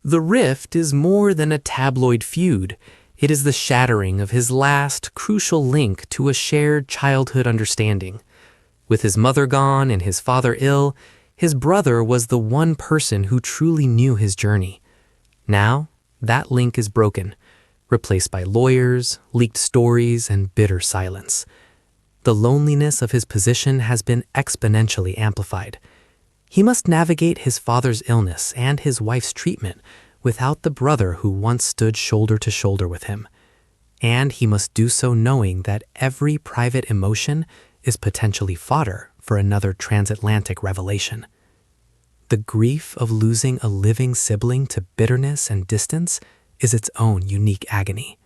The rift is more than a tabloid feud. It is the shattering of his last crucial link to a shared childhood understanding. With his mother gone and his father ill, his brother was the one person who truly knew his journey. Now, that link is broken, replaced by lawyers, leaked stories, and bitter silence. The loneliness of his position has been exponentially amplified. He must navigate his father's illness and his wife's treatment without the brother who once stood shoulder to shoulder with him. And he must do so knowing that every private emotion is potentially fodder for another transatlantic revelation. The grief of losing a living sibling to bitterness and distance is its own unique agony.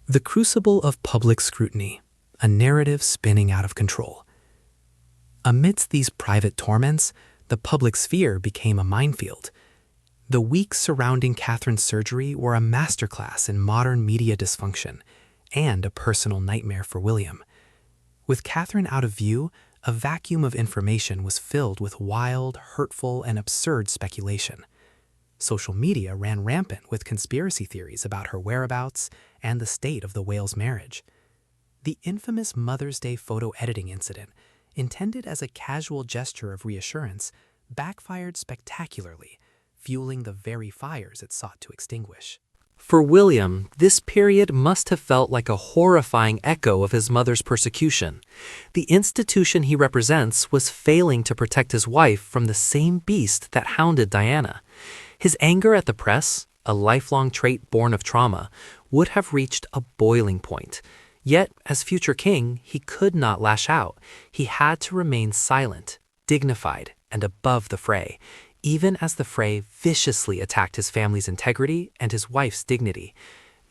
The crucible of public scrutiny, a narrative spinning out of control. Amidst these private torments, the public sphere became a minefield. The weeks surrounding Catherine's surgery were a masterclass in modern media dysfunction and a personal nightmare for William. With Catherine out of view, a vacuum of information was filled with wild, hurtful, and absurd speculation. Social media ran rampant with conspiracy theories about her whereabouts and the state of the Wales marriage. The infamous Mother's Day photo editing incident, intended as a casual gesture of reassurance, backfired spectacularly, fueling the very fires it sought to extinguish. For William, this period must have felt like a horrifying echo of his mother's persecution. The institution he represents was failing to protect his wife from the same beast that hounded Diana. His anger at the press, a lifelong trait born of trauma, would have reached a boiling point. Yet, as future king, he could not lash out. He had to remain silent, dignified, and above the fray, even as the fray viciously attacked his family's integrity and his wife's dignity.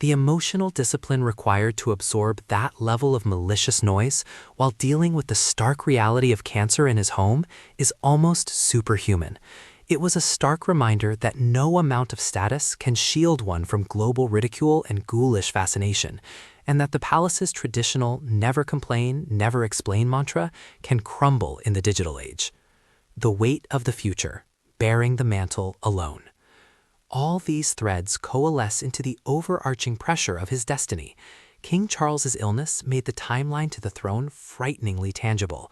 The emotional discipline required to absorb that level of malicious noise while dealing with the stark reality of cancer in his home is almost superhuman. It was a stark reminder that no amount of status can shield one from global ridicule and ghoulish fascination, and that the palace's traditional never complain, never explain mantra can crumble in the digital age. The weight of the future, bearing the mantle alone. All these threads coalesce into the overarching pressure of his destiny. King Charles's illness made the timeline to the throne frighteningly tangible.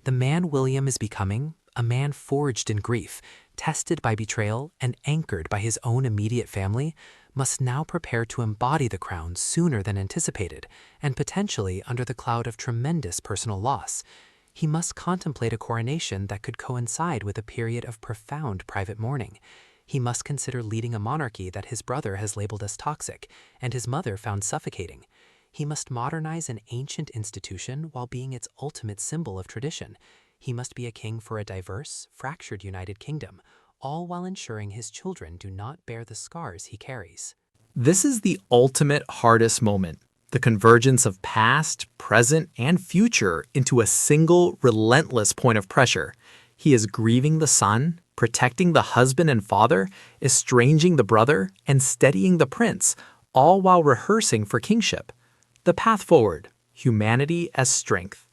The man William is becoming, a man forged in grief, tested by betrayal, and anchored by his own immediate family, must now prepare to embody the crown sooner than anticipated, and potentially under the cloud of tremendous personal loss. He must contemplate a coronation that could coincide with a period of profound private mourning. He must consider leading a monarchy that his brother has labeled as toxic, and his mother found suffocating. He must modernize an ancient institution while being its ultimate symbol of tradition. He must be a king for a diverse, fractured United Kingdom, all while ensuring his children do not bear the scars he carries. This is the ultimate hardest moment, the convergence of past, present, and future into a single, relentless point of pressure. He is grieving the son, protecting the husband and father, estranging the brother, and steadying the prince, all while rehearsing for kingship. The path forward, humanity as strength.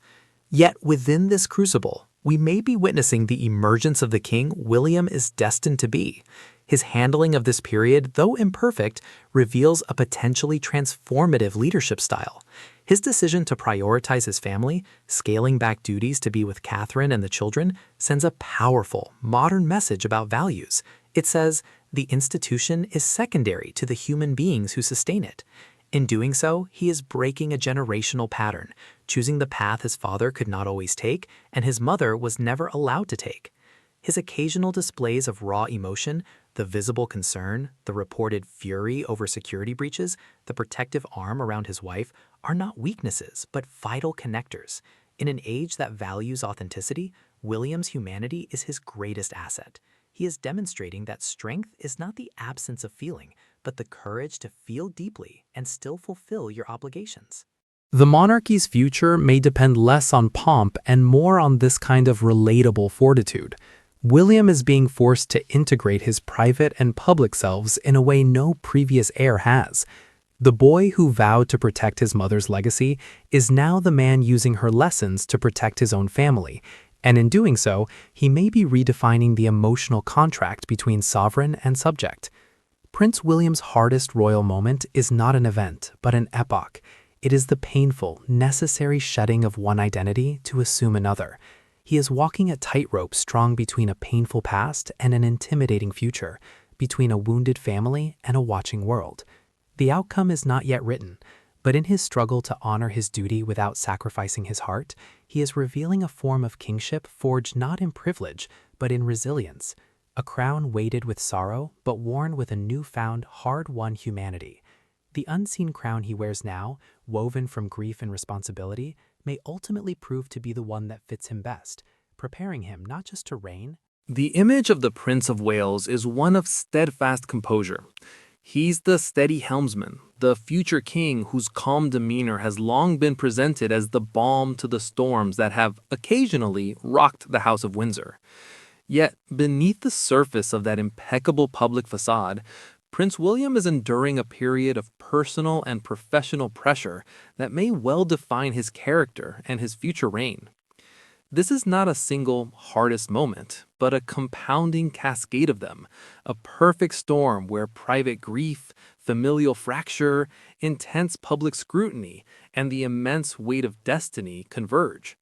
Yet within this crucible, we may be witnessing the emergence of the king William is destined to be. His handling of this period, though imperfect, reveals a potentially transformative leadership style. His decision to prioritize his family, scaling back duties to be with Catherine and the children, sends a powerful, modern message about values. It says, the institution is secondary to the human beings who sustain it. In doing so, he is breaking a generational pattern, choosing the path his father could not always take and his mother was never allowed to take. His occasional displays of raw emotion, the visible concern, the reported fury over security breaches, the protective arm around his wife, are not weaknesses, but vital connectors. In an age that values authenticity, William's humanity is his greatest asset. He is demonstrating that strength is not the absence of feeling, but the courage to feel deeply and still fulfill your obligations. The monarchy's future may depend less on pomp and more on this kind of relatable fortitude. William is being forced to integrate his private and public selves in a way no previous heir has. The boy who vowed to protect his mother's legacy is now the man using her lessons to protect his own family, And in doing so, he may be redefining the emotional contract between sovereign and subject. Prince William's hardest royal moment is not an event, but an epoch. It is the painful, necessary shedding of one identity to assume another. He is walking a tightrope strung between a painful past and an intimidating future, between a wounded family and a watching world. The outcome is not yet written, but in his struggle to honor his duty without sacrificing his heart, he is revealing a form of kingship forged not in privilege, but in resilience, a crown weighted with sorrow, but worn with a newfound, hard-won humanity. The unseen crown he wears now, woven from grief and responsibility, may ultimately prove to be the one that fits him best, preparing him not just to reign. The image of the Prince of Wales is one of steadfast composure. He's the steady helmsman, the future king whose calm demeanor has long been presented as the balm to the storms that have occasionally rocked the House of Windsor. Yet, beneath the surface of that impeccable public facade, Prince William is enduring a period of personal and professional pressure that may well define his character and his future reign. This is not a single hardest moment, but a compounding cascade of them, a perfect storm where private grief, familial fracture, intense public scrutiny, and the immense weight of destiny converge.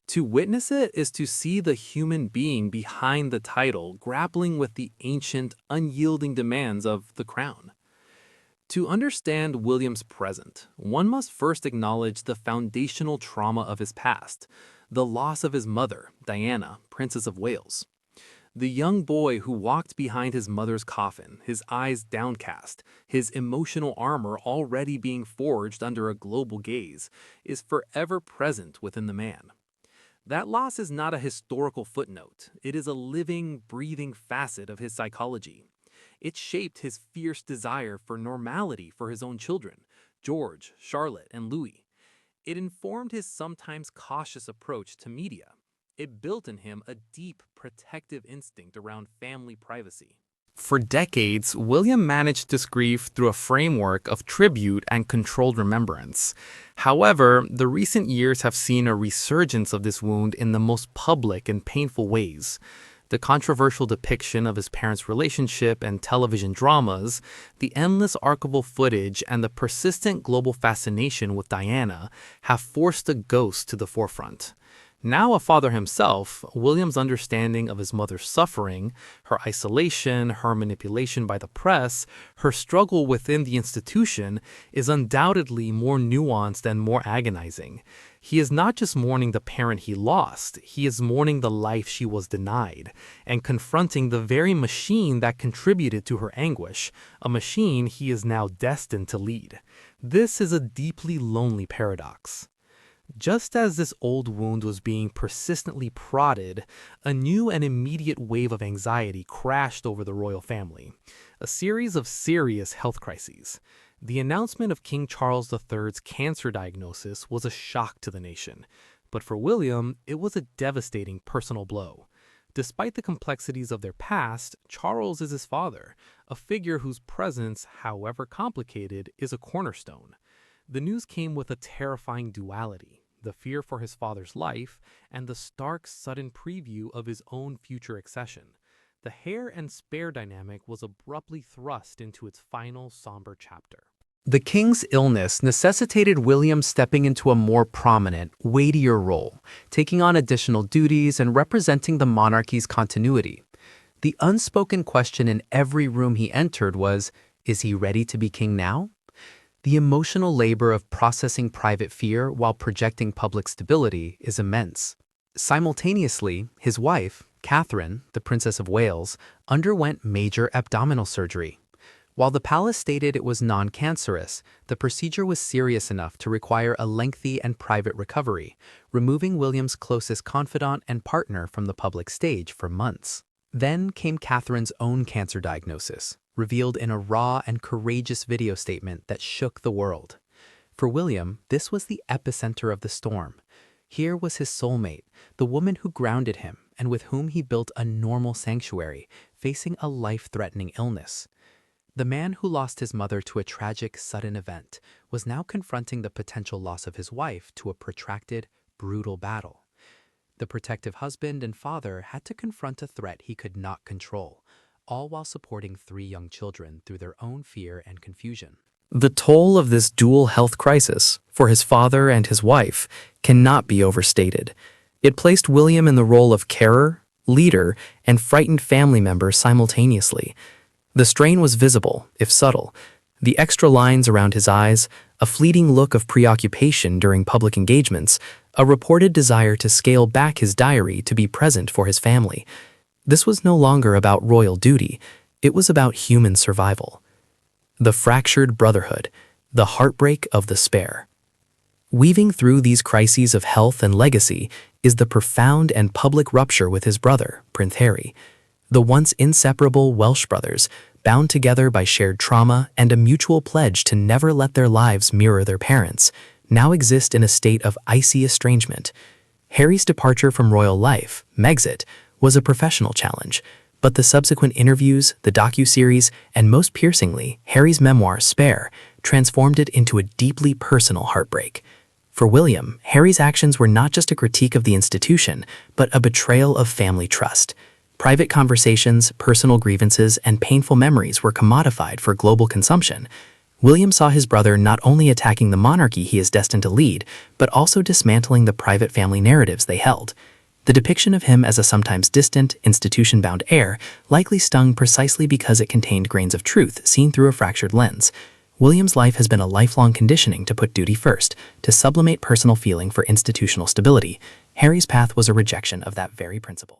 To witness it is to see the human being behind the title grappling with the ancient, unyielding demands of the crown. To understand William's present, one must first acknowledge the foundational trauma of his past, the loss of his mother, Diana, Princess of Wales. The young boy who walked behind his mother's coffin, his eyes downcast, his emotional armor already being forged under a global gaze, is forever present within the man. That loss is not a historical footnote. It is a living, breathing facet of his psychology. It shaped his fierce desire for normality for his own children, George, Charlotte, and Louis. It informed his sometimes cautious approach to media. It built in him a deep protective instinct around family privacy. For decades, William managed this grief through a framework of tribute and controlled remembrance. However, the recent years have seen a resurgence of this wound in the most public and painful ways. The controversial depiction of his parents' relationship and television dramas, the endless archival footage, and the persistent global fascination with Diana have forced the ghost to the forefront. Now a father himself, William's understanding of his mother's suffering, her isolation, her manipulation by the press, her struggle within the institution is undoubtedly more nuanced and more agonizing. He is not just mourning the parent he lost, he is mourning the life she was denied, and confronting the very machine that contributed to her anguish, a machine he is now destined to lead. This is a deeply lonely paradox. Just as this old wound was being persistently prodded, a new and immediate wave of anxiety crashed over the royal family, a series of serious health crises. The announcement of King Charles III's cancer diagnosis was a shock to the nation, but for William, it was a devastating personal blow. Despite the complexities of their past, Charles is his father, a figure whose presence, however complicated, is a cornerstone. The news came with a terrifying duality, the fear for his father's life and the stark, sudden preview of his own future accession. The heir and spare dynamic was abruptly thrust into its final somber chapter. The king's illness necessitated William stepping into a more prominent, weightier role, taking on additional duties and representing the monarchy's continuity. The unspoken question in every room he entered was, is he ready to be king now? The emotional labor of processing private fear while projecting public stability is immense. Simultaneously, his wife, Catherine, the Princess of Wales, underwent major abdominal surgery. While the palace stated it was non-cancerous, the procedure was serious enough to require a lengthy and private recovery, removing William's closest confidant and partner from the public stage for months. Then came Catherine's own cancer diagnosis, revealed in a raw and courageous video statement that shook the world. For William, this was the epicenter of the storm. Here was his soulmate, the woman who grounded him and with whom he built a normal sanctuary, facing a life-threatening illness. The man who lost his mother to a tragic, sudden event was now confronting the potential loss of his wife to a protracted, brutal battle. The protective husband and father had to confront a threat he could not control, all while supporting 3 young children through their own fear and confusion. The toll of this dual health crisis, for his father and his wife, cannot be overstated. It placed William in the role of carer, leader, and frightened family member simultaneously. The strain was visible, if subtle. The extra lines around his eyes, a fleeting look of preoccupation during public engagements, a reported desire to scale back his diary to be present for his family. This was no longer about royal duty, it was about human survival. The fractured brotherhood, the heartbreak of the spare. Weaving through these crises of health and legacy is the profound and public rupture with his brother, Prince Harry. The once inseparable Welsh brothers, bound together by shared trauma and a mutual pledge to never let their lives mirror their parents, now exist in a state of icy estrangement. Harry's departure from royal life, Megxit, was a professional challenge, but the subsequent interviews, the docuseries, and most piercingly, Harry's memoir, Spare, transformed it into a deeply personal heartbreak. For William, Harry's actions were not just a critique of the institution, but a betrayal of family trust. Private conversations, personal grievances, and painful memories were commodified for global consumption. William saw his brother not only attacking the monarchy he is destined to lead, but also dismantling the private family narratives they held. The depiction of him as a sometimes distant, institution-bound heir likely stung precisely because it contained grains of truth seen through a fractured lens. William's life has been a lifelong conditioning to put duty first, to sublimate personal feeling for institutional stability. Harry's path was a rejection of that very principle.